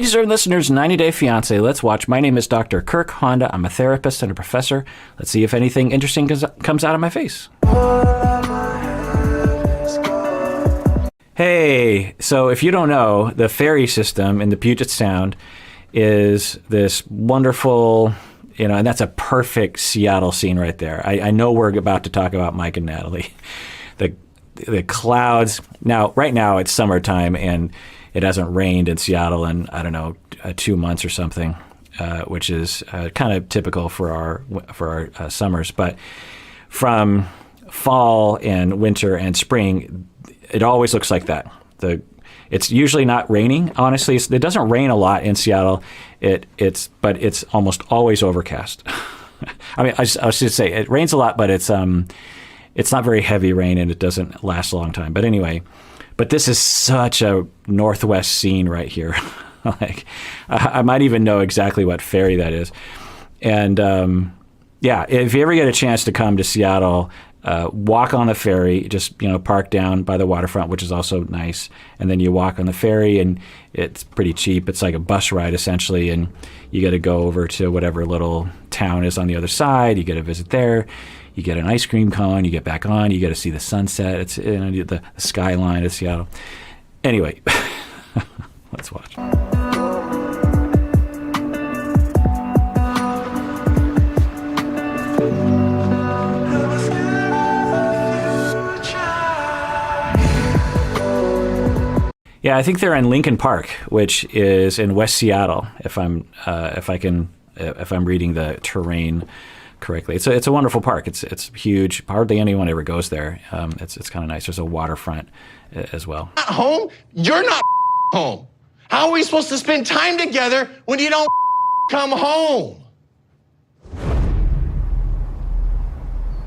Ladies and listeners, 90 Day Fiancé, let's watch. My name is Dr. Kirk Honda. I'm a therapist and a professor. Let's see if anything interesting comes out of my face. Hey, so if you don't know, the Ferry system in the Puget Sound is this wonderful, and that's a perfect Seattle scene right there. I know we're about to talk about Mike and Natalie. The clouds. Now, right now it's summertime and it hasn't rained in Seattle in, 2 months or something, which is kind of typical for our summers. But from fall and winter and spring, it always looks like that. It's usually not raining. Honestly, it doesn't rain a lot in Seattle. But it's almost always overcast. I mean, I should say it rains a lot, but it's not very heavy rain and it doesn't last a long time. But anyway, this is such a Northwest scene right here. Like, I might even know exactly what ferry that is. And if you ever get a chance to come to Seattle, walk on the ferry, just park down by the waterfront, which is also nice. And then you walk on the ferry, and it's pretty cheap. It's like a bus ride essentially, and you get to go over to whatever little town is on the other side. You get to visit there. You get an ice cream cone. You get back on. You get to see the sunset. It's the skyline of Seattle. Anyway, let's watch. Yeah, I think they're in Lincoln Park, which is in West Seattle. If I'm reading the terrain correctly, it's a wonderful park. It's huge. Hardly anyone ever goes there. It's kind of nice. There's a waterfront as well. Not home? You're not home. How are we supposed to spend time together when you don't come home?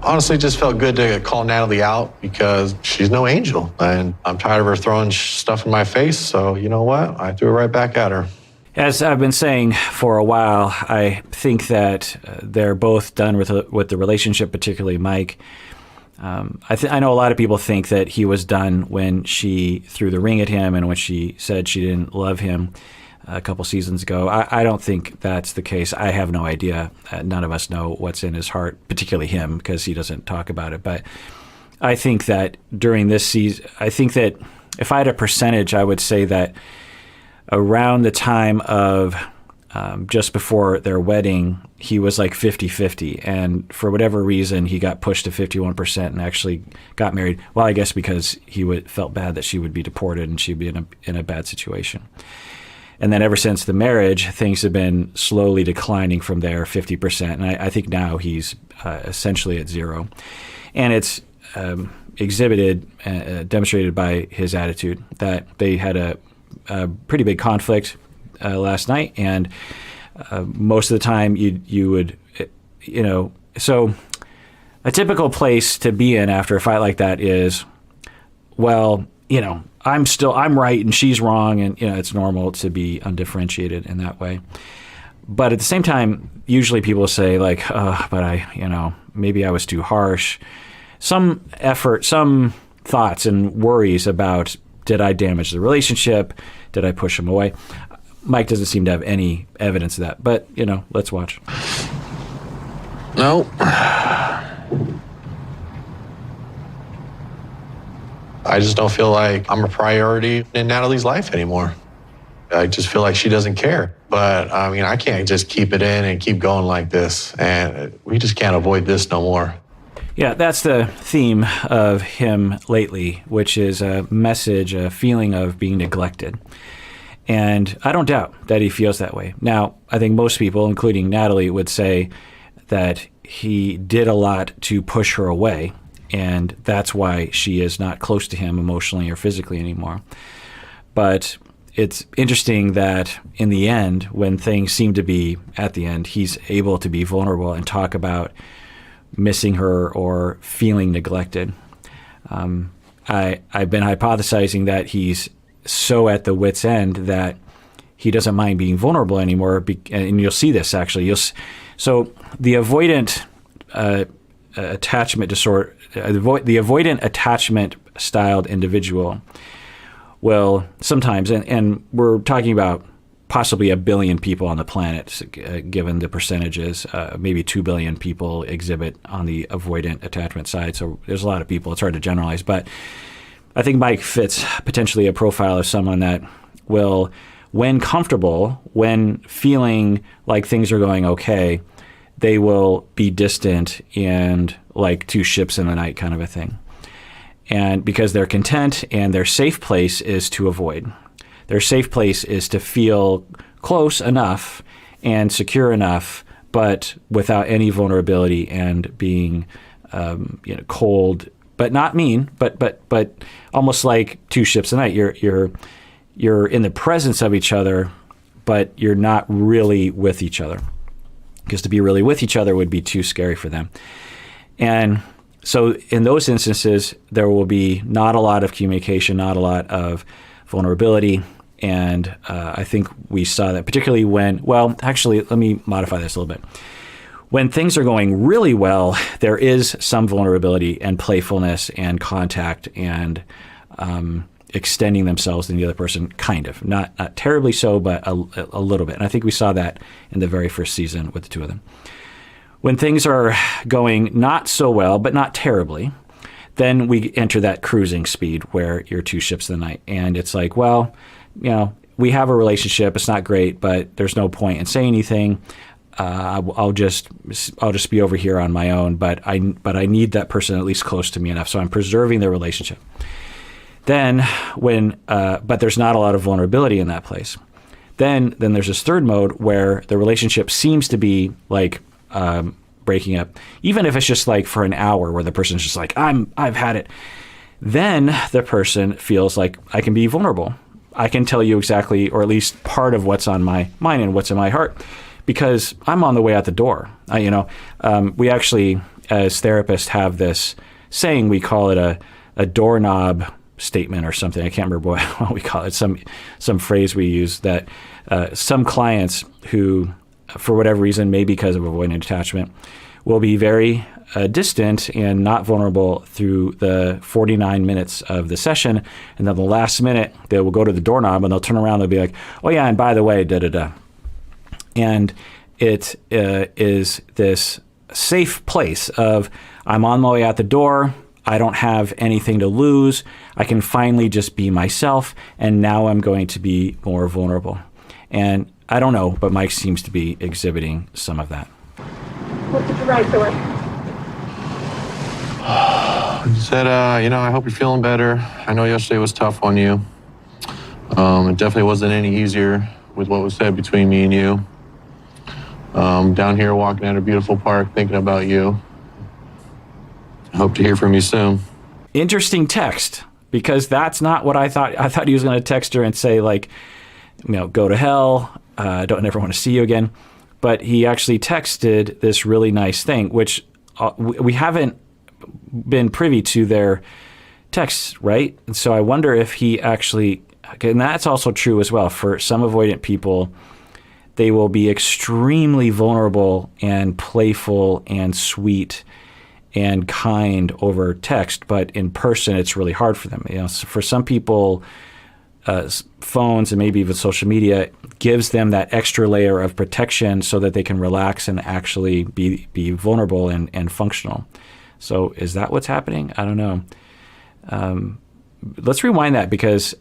Honestly, just felt good to call Natalie out because she's no angel. And I'm tired of her throwing stuff in my face. So you know what? I threw it right back at her. As I've been saying for a while, I think that they're both done with the relationship, particularly Mike. I know a lot of people think that he was done when she threw the ring at him and when she said she didn't love him a couple seasons ago. I don't think that's the case. I have no idea. None of us know what's in his heart, particularly him, because he doesn't talk about it. But I think that during this season, I think that if I had a percentage, I would say that around the time of just before their wedding, he was like 50-50. And for whatever reason, he got pushed to 51% and actually got married. Well, I guess because he felt bad that she would be deported and she'd be in a bad situation. And then ever since the marriage, things have been slowly declining from there, 50%. And I think now he's essentially at zero. And it's demonstrated by his attitude that they had a pretty big conflict last night. And most of the time you would, so a typical place to be in after a fight like that is, well, I'm right and she's wrong, and it's normal to be undifferentiated in that way. But at the same time, usually people say like, but maybe I was too harsh. Some effort, some thoughts and worries about, did I damage the relationship? Did I push him away? Mike doesn't seem to have any evidence of that, but let's watch. No. I just don't feel like I'm a priority in Natalie's life anymore. I just feel like she doesn't care. But I mean, I can't just keep it in and keep going like this. And we just can't avoid this no more. Yeah, that's the theme of him lately, which is a message, a feeling of being neglected. And I don't doubt that he feels that way. Now, I think most people, including Natalie, would say that he did a lot to push her away. And that's why she is not close to him emotionally or physically anymore. But it's interesting that in the end, when things seem to be at the end, he's able to be vulnerable and talk about missing her or feeling neglected. I've been hypothesizing that he's so at the wit's end that he doesn't mind being vulnerable anymore. And you'll see this actually. So the avoidant attachment disorder, the avoidant attachment styled individual will sometimes, and we're talking about possibly 1 billion people on the planet, given the percentages. Maybe 2 billion people exhibit on the avoidant attachment side. So there's a lot of people. It's hard to generalize. But I think Mike fits potentially a profile of someone that will, when comfortable, when feeling like things are going okay, they will be distant and like two ships in the night kind of a thing. And because they're content and their safe place is to avoid. Their safe place is to feel close enough and secure enough, but without any vulnerability and being cold, but not mean, but almost like two ships a night. You're in the presence of each other, but you're not really with each other. Because to be really with each other would be too scary for them. And so in those instances, there will be not a lot of communication, not a lot of vulnerability. And I think we saw that particularly when, well, actually, let me modify this a little bit. When things are going really well, there is some vulnerability and playfulness and contact and extending themselves to the other person, kind of. Not terribly so, but a little bit. And I think we saw that in the very first season with the two of them. When things are going not so well, but not terribly, then we enter that cruising speed where you're two ships in the night. And it's like, well, we have a relationship. It's not great, but there's no point in saying anything. I'll just be over here on my own. But I need that person at least close to me enough, so I'm preserving the relationship. Then but there's not a lot of vulnerability in that place. Then there's this third mode where the relationship seems to be like breaking up, even if it's just like for an hour, where the person's just like, I've had it. Then the person feels like I can be vulnerable. I can tell you exactly, or at least part of what's on my mind and what's in my heart, because I'm on the way out the door. We actually, as therapists, have this saying. We call it a doorknob statement or something. I can't remember what we call it. Some phrase we use that some clients who, for whatever reason, maybe because of avoidant attachment, will be very distant and not vulnerable through the 49 minutes of the session. And then the last minute, they will go to the doorknob and they'll turn around. They'll be like, oh yeah, and by the way, da-da-da. And it is this safe place of, I'm on my way out the door. I don't have anything to lose. I can finally just be myself. And now I'm going to be more vulnerable. And I don't know, but Mike seems to be exhibiting some of that. What did you write to her? He said, I hope you're feeling better. I know yesterday was tough on you. It definitely wasn't any easier with what was said between me and you. Down here walking at a beautiful park, thinking about you. I hope to hear from you soon. Interesting text, because that's not what I thought. I thought he was going to text her and say, like, go to hell. I don't ever want to see you again. But he actually texted this really nice thing, which we haven't been privy to their texts, right? And so I wonder if he actually, and that's also true as well for some avoidant people. They will be extremely vulnerable and playful and sweet and kind over text, but in person, it's really hard for them. So for some people, phones and maybe even social media gives them that extra layer of protection so that they can relax and actually be vulnerable and functional. So is that what's happening? I don't know. Let's rewind that, because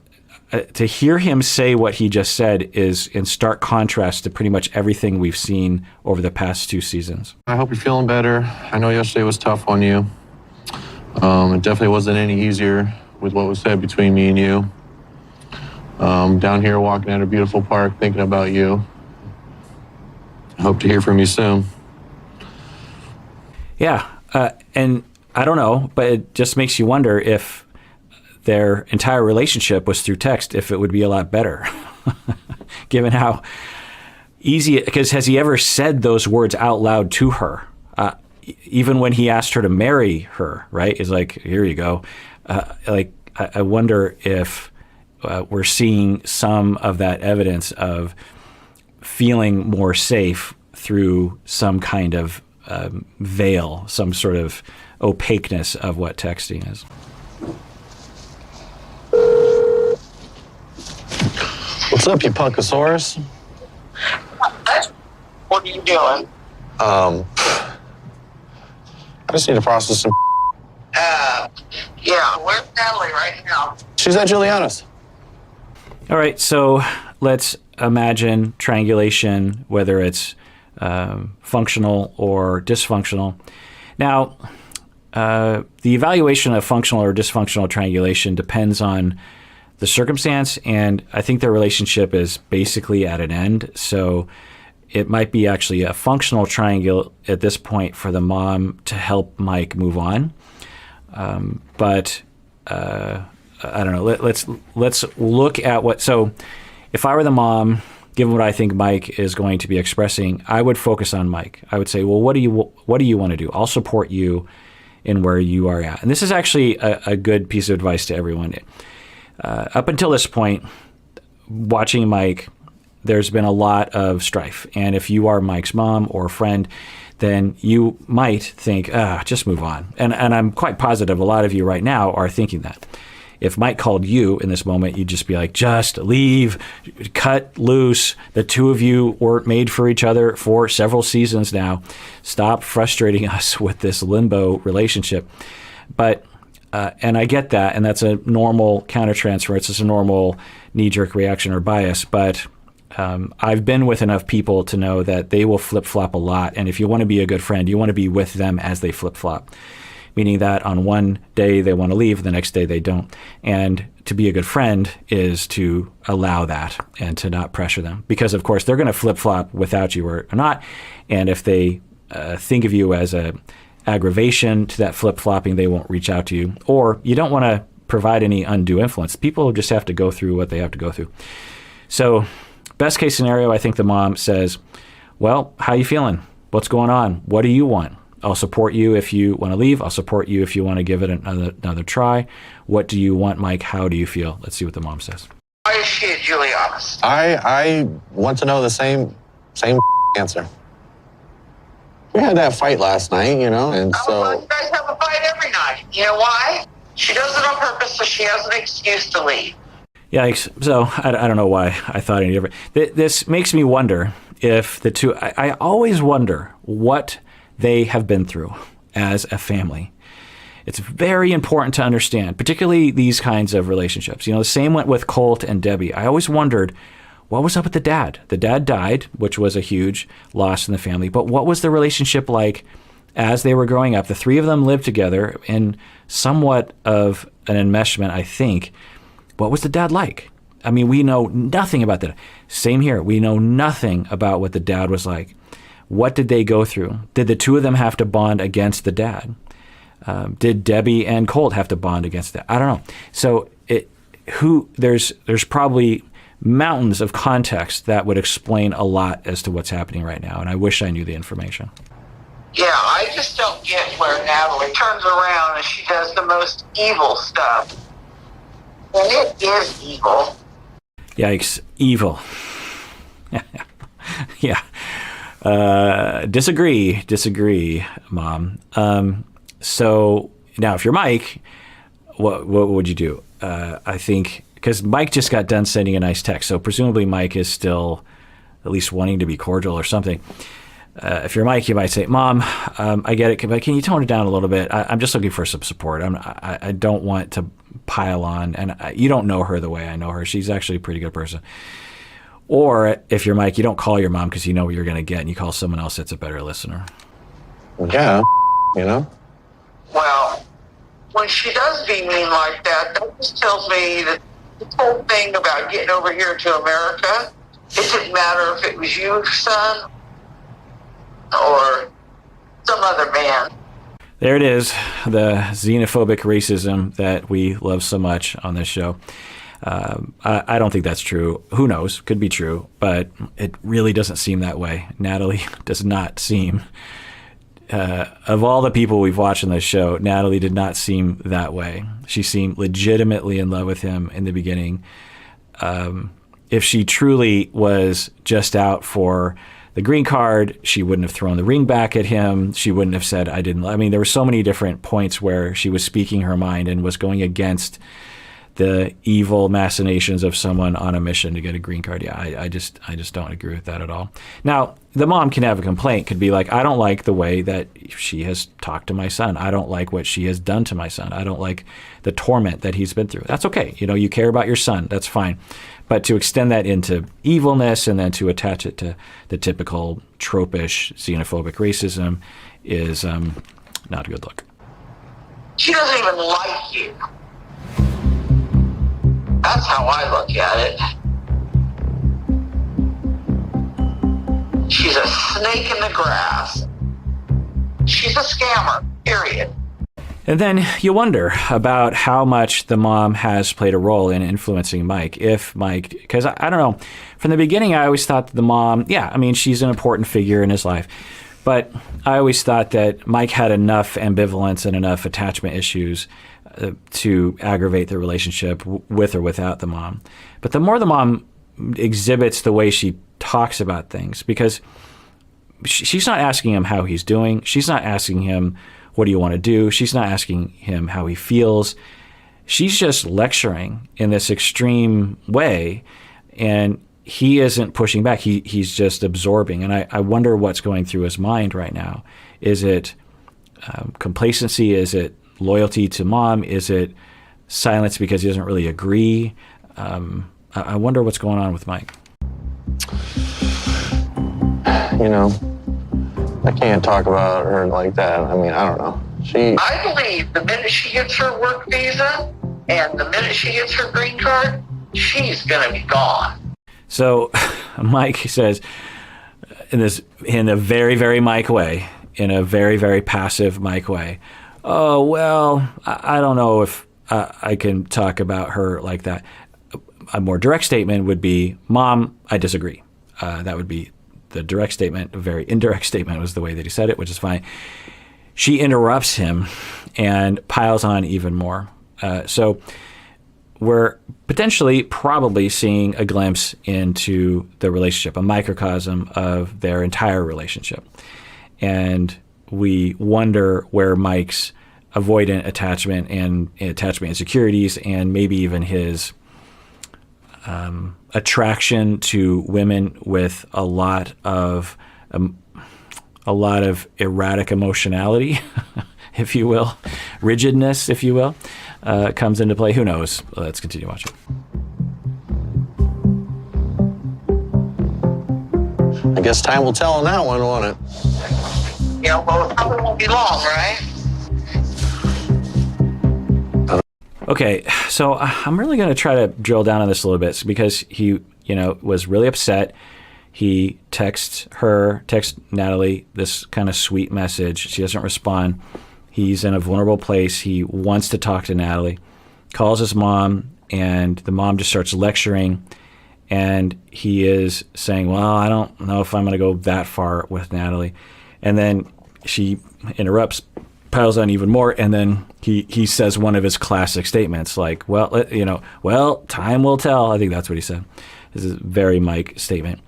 to hear him say what he just said is in stark contrast to pretty much everything we've seen over the past 2 seasons. I hope you're feeling better. I know yesterday was tough on you. It definitely wasn't any easier with what was said between me and you. Down here walking at a beautiful park, thinking about you. I hope to hear from you soon. Yeah, and I don't know, but it just makes you wonder if their entire relationship was through text, if it would be a lot better, given how easy, because has he ever said those words out loud to her? Even when he asked her to marry her, right? It's like, here you go. I wonder if we're seeing some of that evidence of feeling more safe through some kind of veil, some sort of opaqueness of what texting is. What's up, you punkosaurus? What are you doing? I just need to process some. Yeah, where's Natalie right now? She's at Juliana's. All right, so let's imagine triangulation, whether it's functional or dysfunctional. Now, the evaluation of functional or dysfunctional triangulation depends on the circumstance, and I think their relationship is basically at an end. So it might be actually a functional triangle at this point for the mom to help Mike move on. But I don't know. Let's look at what. So if I were the mom, given what I think Mike is going to be expressing, I would focus on Mike. I would say, well, what do you want to do? I'll support you in where you are at. And this is actually a good piece of advice to everyone. Up until this point, watching Mike, there's been a lot of strife. And if you are Mike's mom or friend, then you might think, just move on. And I'm quite positive a lot of you right now are thinking that. If Mike called you in this moment, you'd just be like, just leave, cut loose. The two of you weren't made for each other for several seasons now. Stop frustrating us with this limbo relationship. But, and I get that, and that's a normal countertransference. It's a normal knee-jerk reaction or bias. But I've been with enough people to know that they will flip-flop a lot. And if you want to be a good friend, you want to be with them as they flip-flop. Meaning that on one day they want to leave, the next day they don't. And to be a good friend is to allow that and to not pressure them. Because, of course, they're going to flip-flop without you or not. And if they think of you as a aggravation to that flip-flopping, they won't reach out to you. Or you don't want to provide any undue influence. People just have to go through what they have to go through. So best case scenario, I think the mom says, well, how you feeling? What's going on? What do you want? I'll support you if you want to leave. I'll support you if you want to give it another try. What do you want, Mike? How do you feel? Let's see what the mom says. Why is she at Juliana's? I want to know the same answer. We had that fight last night, and Well, so you guys have a fight every night. You know why? She does it on purpose so she has an excuse to leave. Yikes. So I don't know why I thought any different. This makes me wonder if the two, I always wonder what they have been through as a family. It's very important to understand, particularly these kinds of relationships. The same went with Colt and Debbie. I always wondered, what was up with the dad? The dad died, which was a huge loss in the family. But what was the relationship like as they were growing up? The three of them lived together in somewhat of an enmeshment, I think. What was the dad like? I mean, we know nothing about that. Same here. We know nothing about what the dad was like. What did they go through? Did the two of them have to bond against the dad? Did Debbie and Colt have to bond against that? I don't know. So there's probably mountains of context that would explain a lot as to what's happening right now. And I wish I knew the information. Yeah, I just don't get where Natalie turns around and she does the most evil stuff. And it is evil. Yikes. Evil. Yeah. Disagree, Mom. So now if you're Mike, what would you do? I think, because Mike just got done sending a nice text, so presumably Mike is still at least wanting to be cordial or something. If you're Mike, you might say, Mom, I get it, but can you tone it down a little bit? I'm just looking for some support. I don't want to pile on, and you don't know her the way I know her. She's actually a pretty good person. Or if you're Mike, you don't call your mom because you know what you're going to get, and you call someone else that's a better listener. yeah, Well, when she does be mean like that, that just tells me that this whole thing about getting over here to America, it didn't matter if it was you, son, or some other man. There it is, the xenophobic racism that we love so much on this show. I don't think that's true. Who knows? Could be true, but it really doesn't seem that way. Natalie does not seem, of all the people we've watched on this show, Natalie did not seem that way. She seemed legitimately in love with him in the beginning. If she truly was just out for the green card, she wouldn't have thrown the ring back at him. She wouldn't have said, I mean, there were so many different points where she was speaking her mind and was going against the evil machinations of someone on a mission to get a green card. Yeah, I just don't agree with that at all. Now, the mom can have a complaint, could be like, I don't like the way that she has talked to my son. I don't like what she has done to my son. I don't like the torment that he's been through. That's okay. You care about your son. That's fine. But to extend that into evilness and then to attach it to the typical tropish xenophobic racism is not a good look. She doesn't even like you. That's how I look at it. She's a snake in the grass. She's a scammer, period. And then you wonder about how much the mom has played a role in influencing Mike. Because I don't know, from the beginning I always thought that the mom, she's an important figure in his life. But I always thought that Mike had enough ambivalence and enough attachment issues to aggravate the relationship with or without the mom. But the more the mom exhibits the way she talks about things, because she's not asking him how he's doing. She's not asking him, what do you want to do? She's not asking him how he feels. She's just lecturing in this extreme way, and he isn't pushing back. He's just absorbing. And I wonder what's going through his mind right now. Is it complacency? Is it loyalty to mom? Is it silence because he doesn't really agree? I wonder what's going on with Mike. I can't talk about her like that. I don't know. I believe the minute she gets her work visa and the minute she gets her green card, she's going to be gone. So Mike says, in a very, very Mike way, in a very, very passive Mike way, oh, well, I don't know if I can talk about her like that. A more direct statement would be, Mom, I disagree. That would be the direct statement. A very indirect statement was the way that he said it, which is fine. She interrupts him and piles on even more. So we're potentially probably seeing a glimpse into the relationship, a microcosm of their entire relationship. And we wonder where Mike's avoidant attachment and attachment insecurities and maybe even his attraction to women with a lot of erratic emotionality, if you will, rigidness, if you will, comes into play. Who knows? Let's continue watching. I guess time will tell on that one, won't it? Well, it probably won't be long, right? Okay, so I'm really going to try to drill down on this a little bit because he, was really upset. He texts Natalie this kind of sweet message. She doesn't respond. He's in a vulnerable place. He wants to talk to Natalie, calls his mom, and the mom just starts lecturing. And he is saying, well, I don't know if I'm going to go that far with Natalie. And then she interrupts, piles on even more, and then he says one of his classic statements, like, well, time will tell. I think that's what he said. This is a very Mike statement.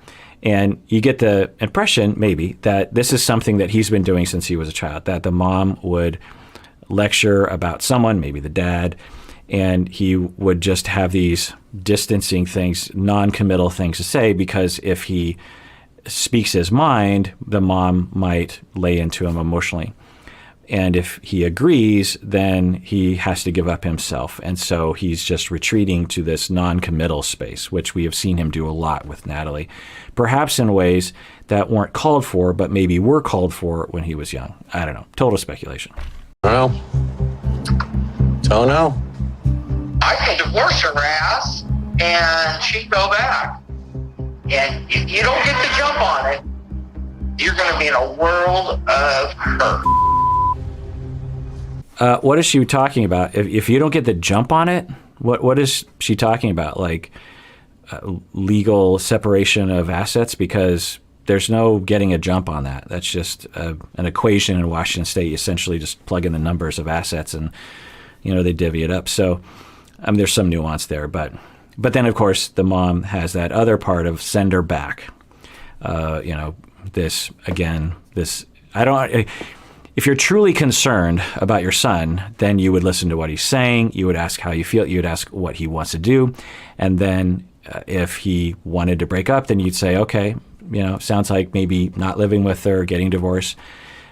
And you get the impression, maybe, that this is something that he's been doing since he was a child, that the mom would lecture about someone, maybe the dad, and he would just have these distancing things, non-committal things to say, because if he speaks his mind, the mom might lay into him emotionally. And if he agrees, then he has to give up himself. And so he's just retreating to this non-committal space, which we have seen him do a lot with Natalie, perhaps in ways that weren't called for, but maybe were called for when he was young. I don't know. Total speculation. Well, don't know. I could divorce her ass and she'd go back. And if you don't get the jump on it, you're going to be in a world of hurt. What is she talking about? If you don't get the jump on it, what is she talking about? Like legal separation of assets? Because there's no getting a jump on that. That's just an equation in Washington State. You essentially just plug in the numbers of assets and, they divvy it up. So there's some nuance there. But then, of course, the mom has that other part of send her back. if you're truly concerned about your son, then you would listen to what he's saying. You would ask how you feel. You would ask what he wants to do. And then if he wanted to break up, then you'd say, okay, sounds like maybe not living with her, getting divorced,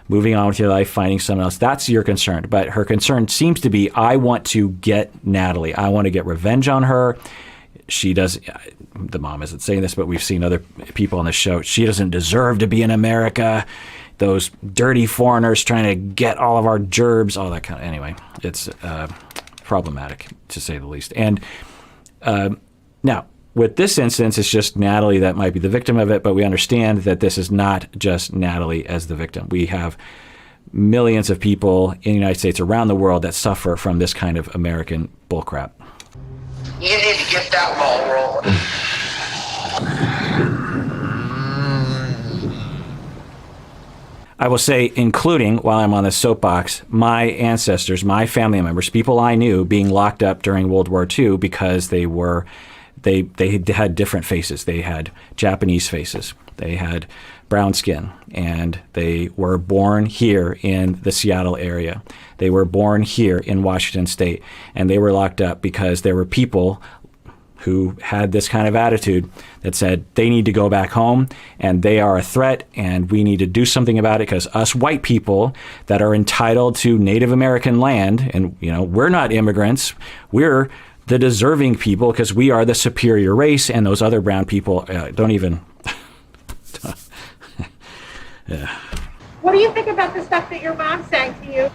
moving on with your life, finding someone else. That's your concern. But her concern seems to be, I want to get Natalie. I want to get revenge on her. She does. The mom isn't saying this, but we've seen other people on the show. She doesn't deserve to be in America. Those dirty foreigners trying to get all of our gerbs, all that kind of. Anyway, it's problematic to say the least. And now, with this instance, it's just Natalie that might be the victim of it, but we understand that this is not just Natalie as the victim. We have millions of people in the United States, around the world, that suffer from this kind of American bullcrap. You need to get that ball rolling. I will say, including, while I'm on this soapbox, my ancestors, my family members, people I knew being locked up during World War II because they had different faces. They had Japanese faces. They had brown skin, and they were born here in the Seattle area. They were born here in Washington State, and they were locked up because there were people who had this kind of attitude that said they need to go back home and they are a threat and we need to do something about it because us white people that are entitled to Native American land, and we're not immigrants, we're the deserving people because we are the superior race, and those other brown people don't even. Yeah. What do you think about the stuff that your mom's saying to you?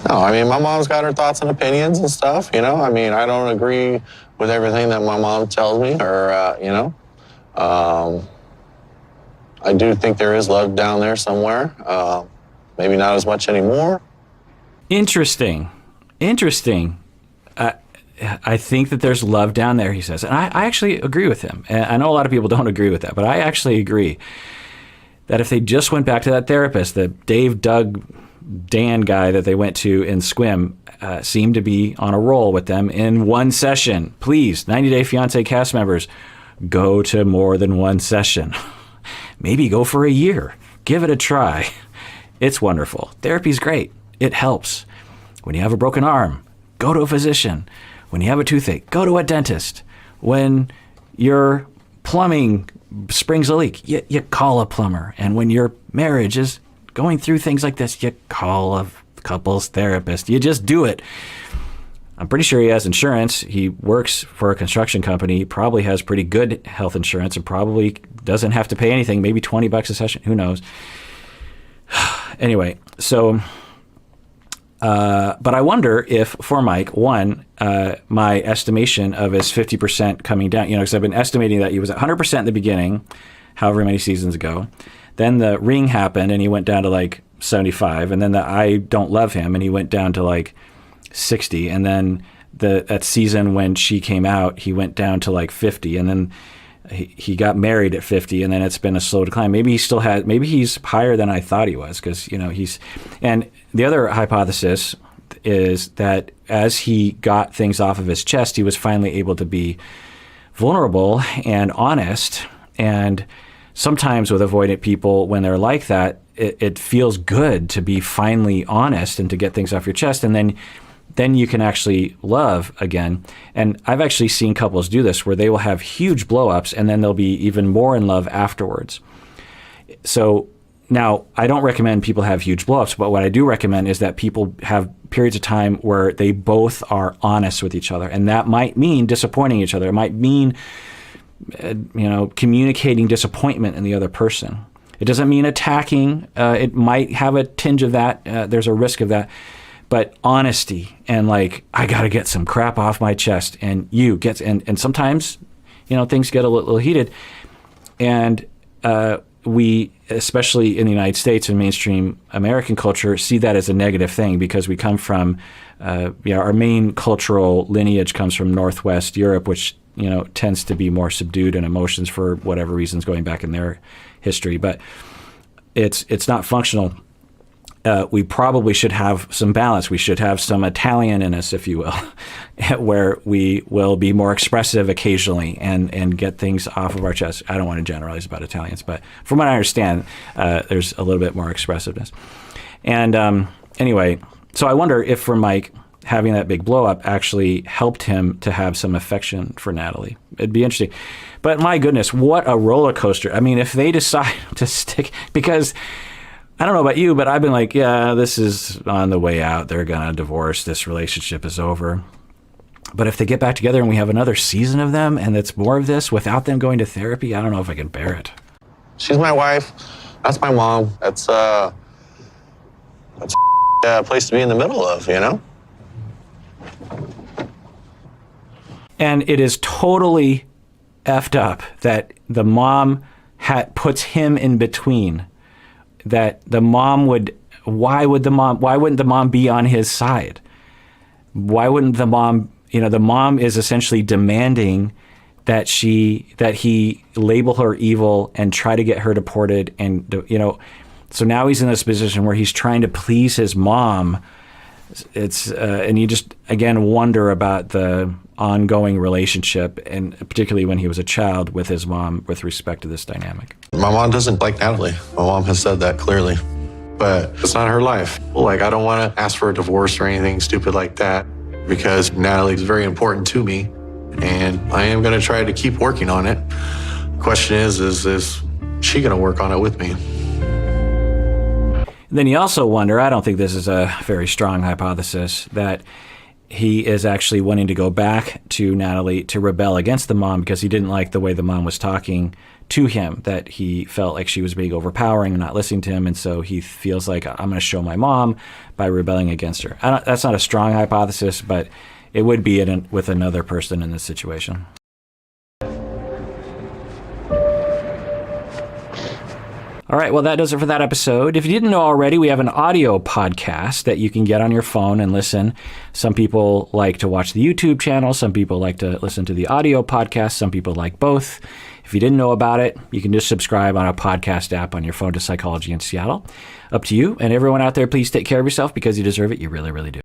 No, I mean, my mom's got her thoughts and opinions and stuff, I mean, I don't agree with everything that my mom tells me, or, I do think there is love down there somewhere. Maybe not as much anymore. Interesting. I think that there's love down there, he says. And I actually agree with him. And I know a lot of people don't agree with that, but I actually agree that if they just went back to that therapist, the Dave, Doug, Dan guy that they went to in Squim, seemed to be on a roll with them in one session. Please, 90 Day Fiancé cast members, go to more than one session. Maybe go for a year. Give it a try. It's wonderful. Therapy's great. It helps. When you have a broken arm, go to a physician. When you have a toothache, go to a dentist. When your plumbing springs a leak, you call a plumber. And when your marriage is going through things like this, you call a couples therapist. You just do it. I'm pretty sure he has insurance. He works for a construction company. He probably has pretty good health insurance and probably doesn't have to pay anything, maybe $20 a session. Who knows? Anyway, so, but I wonder if for Mike, one, my estimation of his 50% coming down, because I've been estimating that he was at 100% in the beginning, however many seasons ago. Then the ring happened and he went down to like 75, and then the I don't love him and he went down to like 60, and then that season when she came out he went down to like 50, and then he got married at 50, and then it's been a slow decline. Maybe he's higher than I thought he was, because and the other hypothesis is that as he got things off of his chest, he was finally able to be vulnerable and honest. And sometimes with avoidant people, when they're like that, it feels good to be finally honest and to get things off your chest, and then you can actually love again. And I've actually seen couples do this where they will have huge blow-ups and then they'll be even more in love afterwards. So now, I don't recommend people have huge blow-ups, but what I do recommend is that people have periods of time where they both are honest with each other, and that might mean disappointing each other. It might mean communicating disappointment in the other person. It doesn't mean attacking. It might have a tinge of that. There's a risk of that. But honesty and like, I got to get some crap off my chest, and and sometimes, things get a little heated. And we, especially in the United States and mainstream American culture, see that as a negative thing because we come from, our main cultural lineage comes from Northwest Europe, which tends to be more subdued in emotions for whatever reasons going back in their history, but it's not functional. We probably should have some balance. We should have some Italian in us, if you will, where we will be more expressive occasionally and get things off of our chest. I don't want to generalize about Italians, but from what I understand, there's a little bit more expressiveness. And anyway, so I wonder if for Mike, having that big blow up actually helped him to have some affection for Natalie. It'd be interesting. But my goodness, what a roller coaster. I mean, if they decide to stick, because I don't know about you, but I've been like, yeah, this is on the way out. They're going to divorce. This relationship is over. But if they get back together and we have another season of them and it's more of this without them going to therapy, I don't know if I can bear it. She's my wife. That's my mom. That's a place to be in the middle of, you know? And it is totally effed up that the mom puts him in between. That the mom why wouldn't the mom be on his side? Why wouldn't the mom, the mom is essentially demanding that he label her evil and try to get her deported. And, so now he's in this position where he's trying to please his mom. And you just, again, wonder about the ongoing relationship, and particularly when he was a child with his mom with respect to this dynamic. My mom doesn't like Natalie. My mom has said that clearly, but it's not her life. Like, I don't want to ask for a divorce or anything stupid like that because Natalie is very important to me, and I am going to try to keep working on it. The question is she going to work on it with me? Then you also wonder, I don't think this is a very strong hypothesis, that he is actually wanting to go back to Natalie to rebel against the mom because he didn't like the way the mom was talking to him, that he felt like she was being overpowering and not listening to him. And so he feels like, I'm going to show my mom by rebelling against her. That's not a strong hypothesis, but it would be with another person in this situation. All right, well, that does it for that episode. If you didn't know already, we have an audio podcast that you can get on your phone and listen. Some people like to watch the YouTube channel. Some people like to listen to the audio podcast. Some people like both. If you didn't know about it, you can just subscribe on a podcast app on your phone to Psychology in Seattle. Up to you. And everyone out there, please take care of yourself because you deserve it. You really, really do.